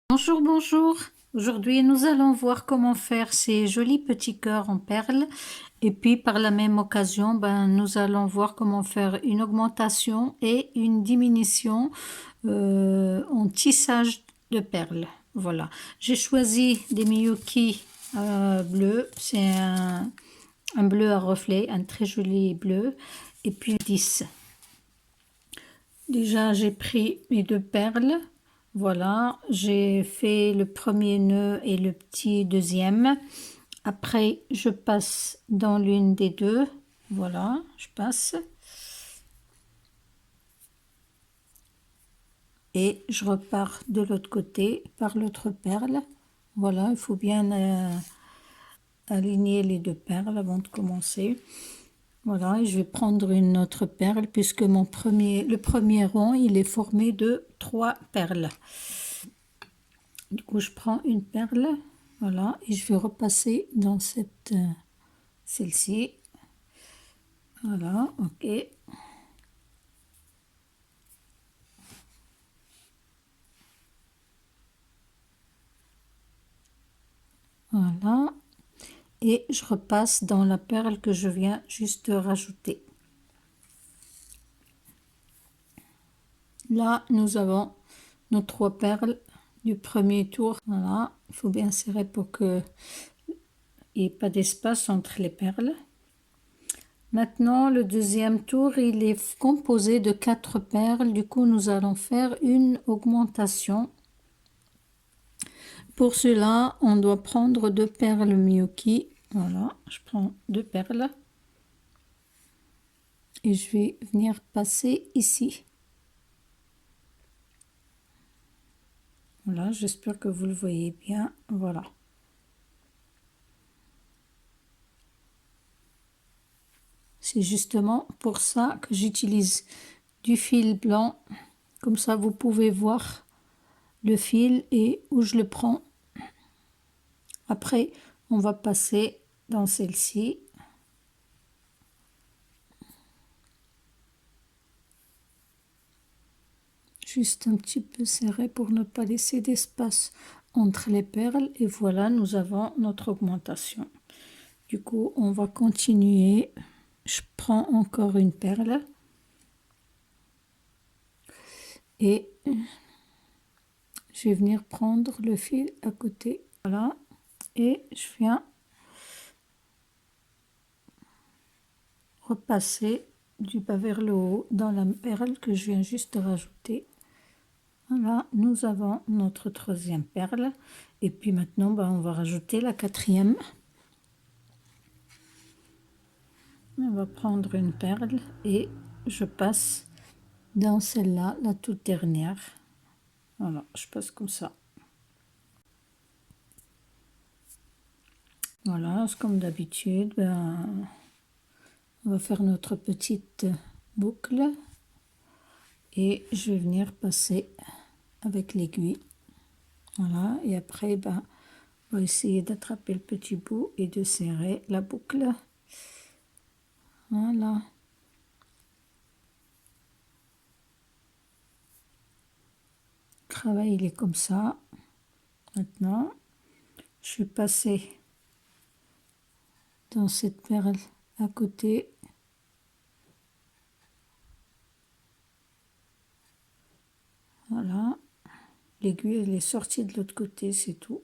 Bonjour, bonjour. Aujourd'hui, nous allons voir comment faire ces jolis petits cœurs en perles. Et puis, par la même occasion, nous allons voir comment faire une augmentation et une diminution en tissage de perles. Voilà. J'ai choisi des Miyuki bleus. C'est un bleu à reflet, un très joli bleu. Et puis 10. Déjà, j'ai pris mes deux perles. Voilà, j'ai fait le premier nœud et le petit deuxième. Après, je passe dans l'une des deux. Voilà, je passe. Et je repars de l'autre côté par l'autre perle. Voilà, il faut bien aligner les deux perles avant de commencer. Voilà, et je vais prendre une autre perle puisque le premier rond, il est formé de 3 perles. Du coup, je prends une perle, voilà, et je vais repasser dans celle-ci. Voilà, ok. Voilà, et je repasse dans la perle que je viens juste de rajouter. Là, nous avons nos 3 perles du premier tour. Voilà, il faut bien serrer pour qu'il n'y ait pas d'espace entre les perles. Maintenant, le deuxième tour, il est composé de 4 perles. Du coup, nous allons faire une augmentation. Pour cela, on doit prendre 2 perles Miyuki. Voilà, je prends 2 perles. Et je vais venir passer ici. Voilà, j'espère que vous le voyez bien. Voilà. C'est justement pour ça que j'utilise du fil blanc. Comme ça, vous pouvez voir le fil et où je le prends. Après, on va passer dans celle-ci. Juste un petit peu serré pour ne pas laisser d'espace entre les perles. Et voilà, nous avons notre augmentation. Du coup, on va continuer. Je prends encore une perle. Et je vais venir prendre le fil à côté. Voilà. Et je viens repasser du bas vers le haut dans la perle que je viens juste de rajouter. Voilà, nous avons notre troisième perle. Et puis maintenant, on va rajouter la quatrième. On va prendre une perle et je passe dans celle-là, la toute dernière. Voilà, je passe comme ça. Voilà, c'est comme d'habitude, on va faire notre petite boucle et je vais venir passer avec l'aiguille. Voilà, et après, on va essayer d'attraper le petit bout et de serrer la boucle. Voilà. Le travail, il est comme ça. Maintenant, je vais passer dans cette perle à côté. Voilà. L'aiguille, elle est sortie de l'autre côté, c'est tout.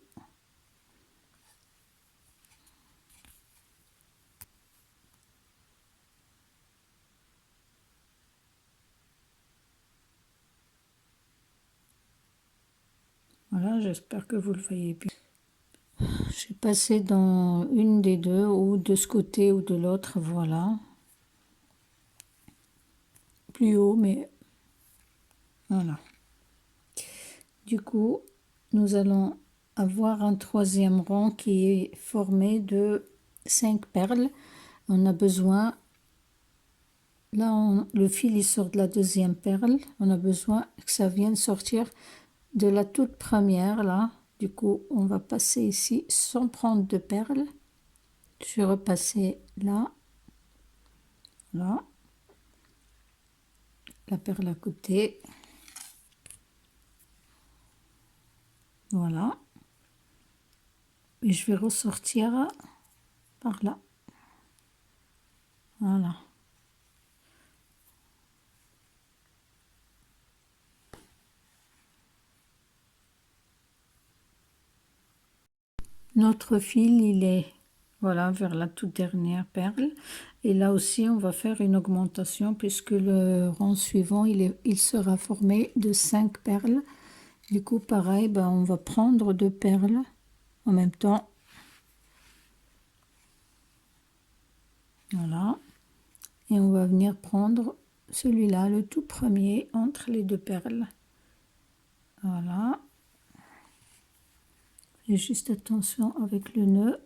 Voilà, j'espère que vous le voyez bien. J'ai passé dans une des deux, ou de ce côté ou de l'autre, voilà. Plus haut, mais voilà. Du coup, nous allons avoir un troisième rang qui est formé de 5 perles. On a besoin, là, le fil il sort de la deuxième perle. On a besoin que ça vienne sortir de la toute première, là. Du coup, on va passer ici sans prendre de perles. Je vais repasser là, là, la perle à côté. Voilà. Et je vais ressortir par là. Voilà. Notre fil, il est voilà vers la toute dernière perle. Et là aussi, on va faire une augmentation puisque le rang suivant, il sera formé de 5 perles. Du coup, pareil, ben, on va prendre 2 perles en même temps. Voilà. Et on va venir prendre celui-là, le tout premier, entre les 2 perles. Voilà. Et juste attention avec le nœud,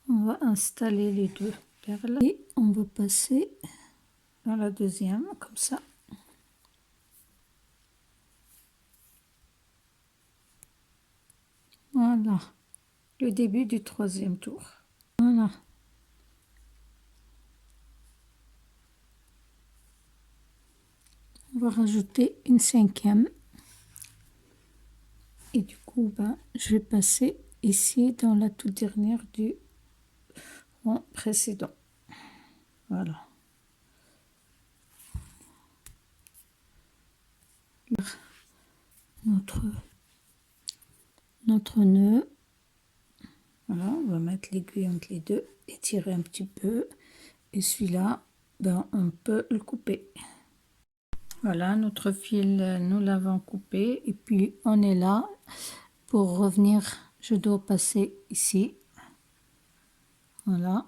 on va installer les 2 perles et on va passer dans la deuxième, comme ça. Voilà, le début du 3e tour. Voilà. On va rajouter une 5e. Et du coup, ben, je vais passer ici dans la toute dernière du rang précédent. Voilà. Notre nœud. Voilà, on va mettre l'aiguille entre les deux et tirer un petit peu. Et celui-là, ben, on peut le couper. Voilà, notre fil, nous l'avons coupé. Et puis, on est là. Pour revenir, je dois passer ici. Voilà.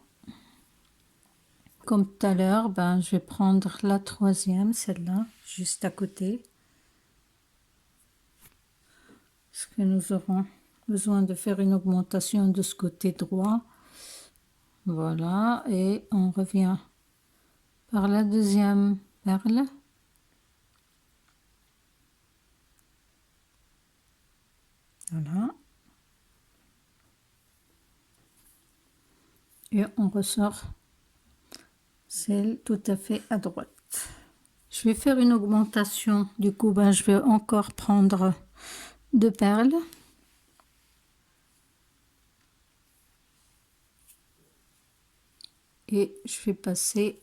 Comme tout à l'heure, ben, je vais prendre la 3e, celle-là, juste à côté. Parce que nous aurons besoin de faire une augmentation de ce côté droit. Voilà, et on revient par la 2e perle. Voilà. Et on ressort celle tout à fait à droite. Je vais faire une augmentation. Du coup, ben, je vais encore prendre 2 perles. Et je vais passer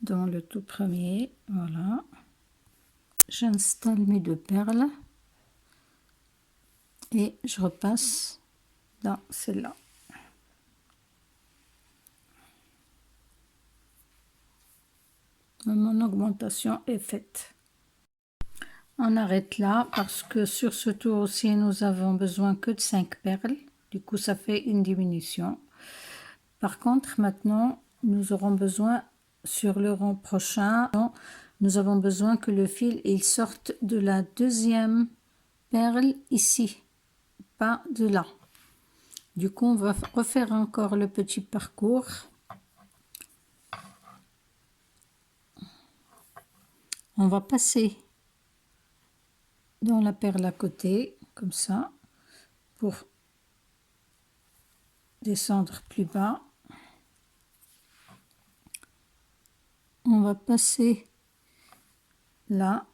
dans le tout premier. Voilà. J'installe mes 2 perles. Et je repasse dans celle-là. Mon augmentation est faite. On arrête là parce que sur ce tour aussi nous avons besoin que de 5 perles. Du coup ça fait une diminution. Par contre maintenant nous aurons besoin sur le rang prochain, nous avons besoin que le fil il sorte de la 2e perle ici, pas de là. Du coup on va refaire encore le petit parcours. On va passer dans la perle à côté, comme ça, pour descendre plus bas. On va passer là,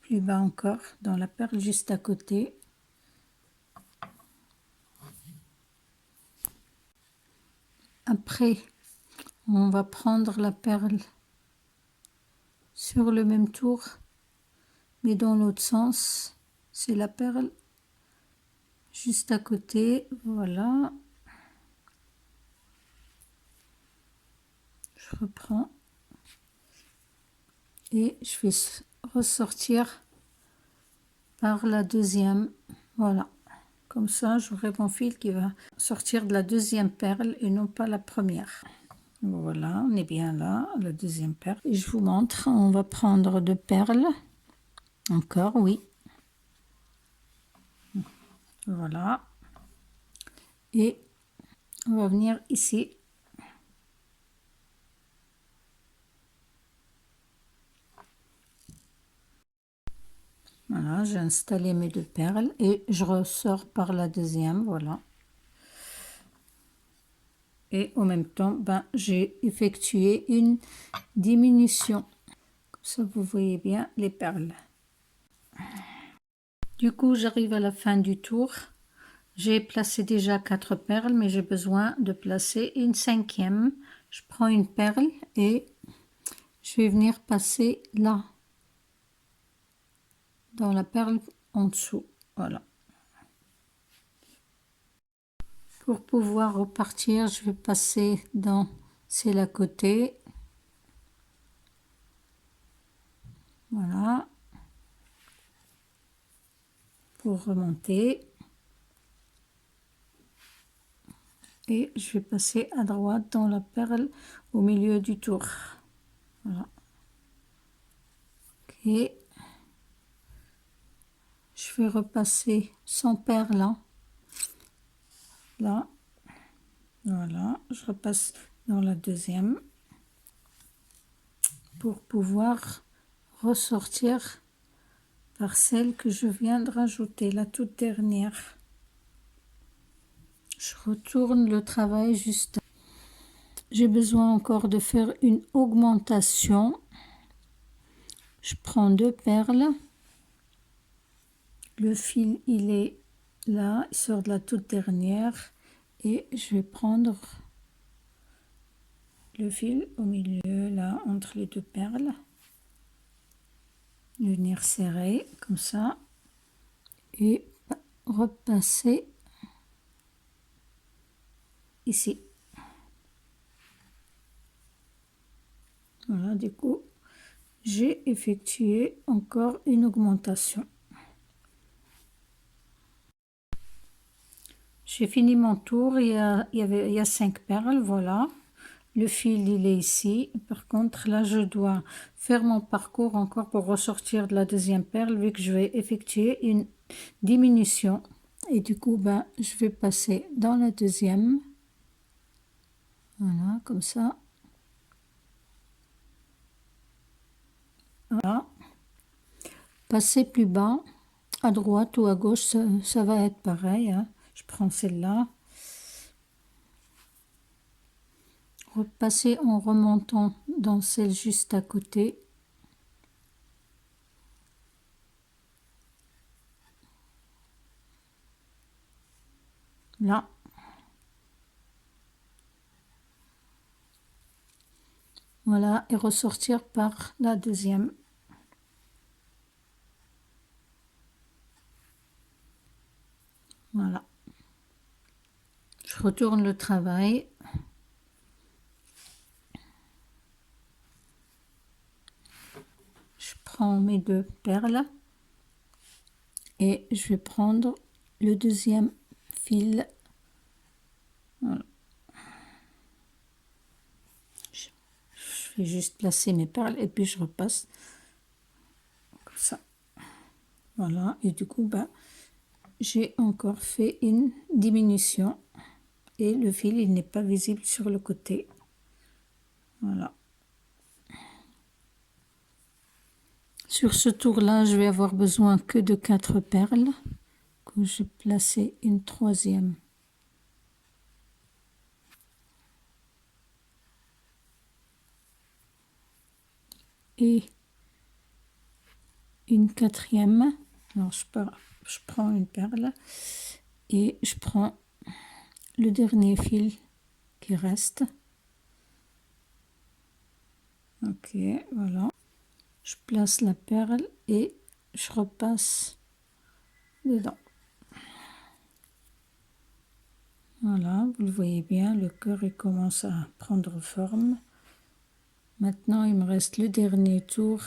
plus bas encore, dans la perle juste à côté. Après, on va prendre la perle sur le même tour, mais dans l'autre sens. C'est la perle juste à côté, voilà. Je reprends et je vais ressortir par la 2e, voilà. Comme ça, j'aurai mon fil qui va sortir de la 2e perle et non pas la première. Voilà, on est bien là, la 2e perle. Et je vous montre, on va prendre 2 perles. Encore, oui. Voilà. Et on va venir ici. Voilà, j'ai installé mes 2 perles et je ressors par la 2e, voilà. Et en même temps, ben, j'ai effectué une diminution. Ça, vous voyez bien les perles. Du coup, j'arrive à la fin du tour. J'ai placé déjà 4 perles, mais j'ai besoin de placer une 5e. Je prends une perle et je vais venir passer là, dans la perle en dessous. Voilà. Pour pouvoir repartir, je vais passer dans celle à côté. Voilà. Pour remonter. Et je vais passer à droite dans la perle au milieu du tour. Voilà. Ok. Je vais repasser sans perle là. Là. Voilà. Je repasse dans la deuxième pour pouvoir ressortir par celle que je viens de rajouter, la toute dernière. Je retourne le travail juste. J'ai besoin encore de faire une augmentation. Je prends 2 perles. Le fil, il est là, il sort de la toute dernière. Et je vais prendre le fil au milieu, là, entre les 2 perles. Venir serrer, comme ça. Et repasser ici. Voilà, du coup, j'ai effectué encore une augmentation. J'ai fini mon tour, il y a 5 perles, voilà. Le fil, il est ici. Par contre, là, je dois faire mon parcours encore pour ressortir de la deuxième perle, vu que je vais effectuer une diminution. Et du coup, ben, je vais passer dans la deuxième. Voilà, comme ça. Voilà. Passer plus bas, à droite ou à gauche, ça va être pareil, hein. Je prends celle-là. Repasser en remontant dans celle juste à côté. Là. Voilà, et ressortir par la deuxième. Voilà. Je retourne le travail. Je prends mes 2 perles et je vais prendre le deuxième fil. Voilà. Je vais juste placer mes perles et puis je repasse comme ça. Voilà, et du coup, bah, j'ai encore fait une diminution et le fil, il n'est pas visible sur le côté. Voilà. Sur ce tour-là, je vais avoir besoin que de 4 perles, que j'ai placé une 3e. Et une 4e. Alors, je prends une perle et je prends le dernier fil qui reste. Ok, voilà. Je place la perle et je repasse dedans. Voilà, vous le voyez bien, le cœur il commence à prendre forme. Maintenant, il me reste le dernier tour.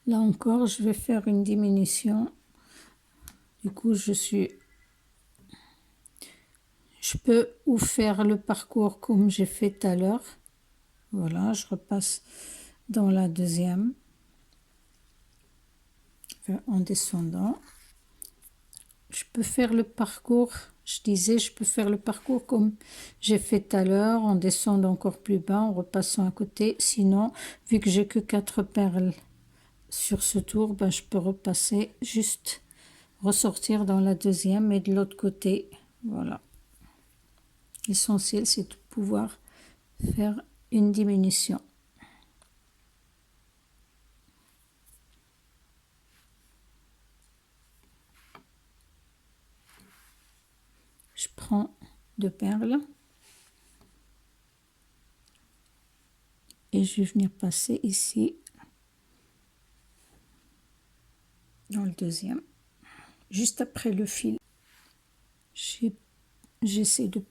Là encore, je vais faire une diminution. Du coup, je peux ou faire le parcours comme j'ai fait tout à l'heure. Voilà, je repasse dans la deuxième en descendant. Je peux faire le parcours, je disais, je peux faire le parcours comme j'ai fait tout à l'heure, en descendant encore plus bas, en repassant à côté. Sinon, vu que j'ai que 4 perles sur ce tour, ben, je peux repasser, juste ressortir dans la deuxième et de l'autre côté. Voilà. L'essentiel, c'est de pouvoir faire une diminution. Je prends 2 perles et je vais venir passer ici dans le deuxième, juste après le fil. J'essaie de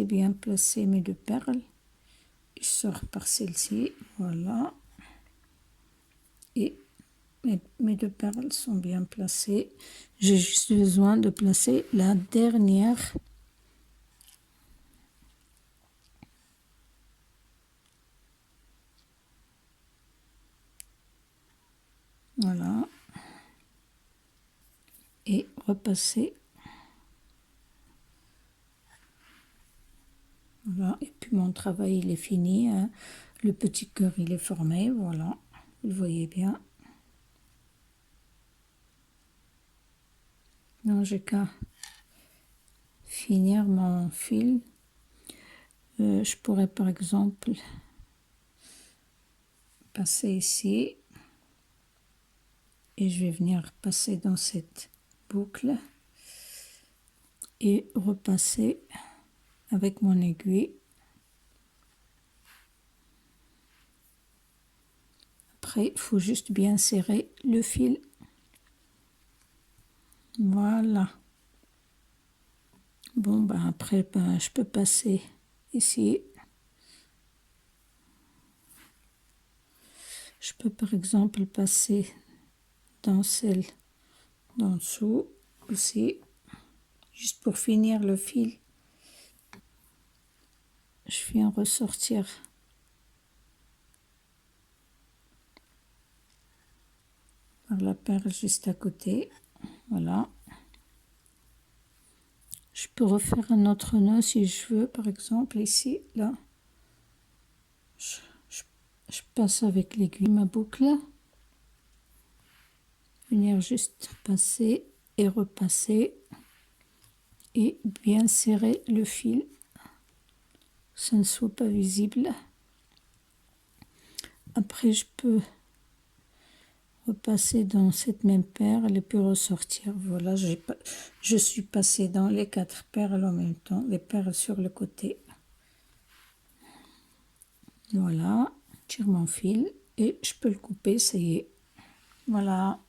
bien placer mes 2 perles. Je sors par celle-ci, voilà. Et mes 2 perles sont bien placées. J'ai juste besoin de placer la dernière. Voilà. Et repasser. Voilà. Et puis mon travail, il est fini, hein. Le petit cœur, il est formé, voilà. Vous le voyez bien. Non, j'ai qu'à finir mon fil. Je pourrais par exemple passer ici et je vais venir passer dans cette boucle et repasser avec mon aiguille. Après, il faut juste bien serrer le fil. Voilà. Bon, ben après, je peux passer ici. Je peux par exemple passer dans celle d'en dessous aussi, juste pour finir le fil. Je viens ressortir par la perle juste à côté. Voilà. Je peux refaire un autre nœud si je veux, par exemple ici, là. Je passe avec l'aiguille ma boucle. Venir juste passer et repasser et bien serrer le fil, que ça ne soit pas visible. Après, je peux repasser dans cette même perle et puis ressortir. Voilà, je suis passée dans les 4 perles en même temps, les perles sur le côté. Voilà, je tire mon fil et je peux le couper, ça y est. Voilà.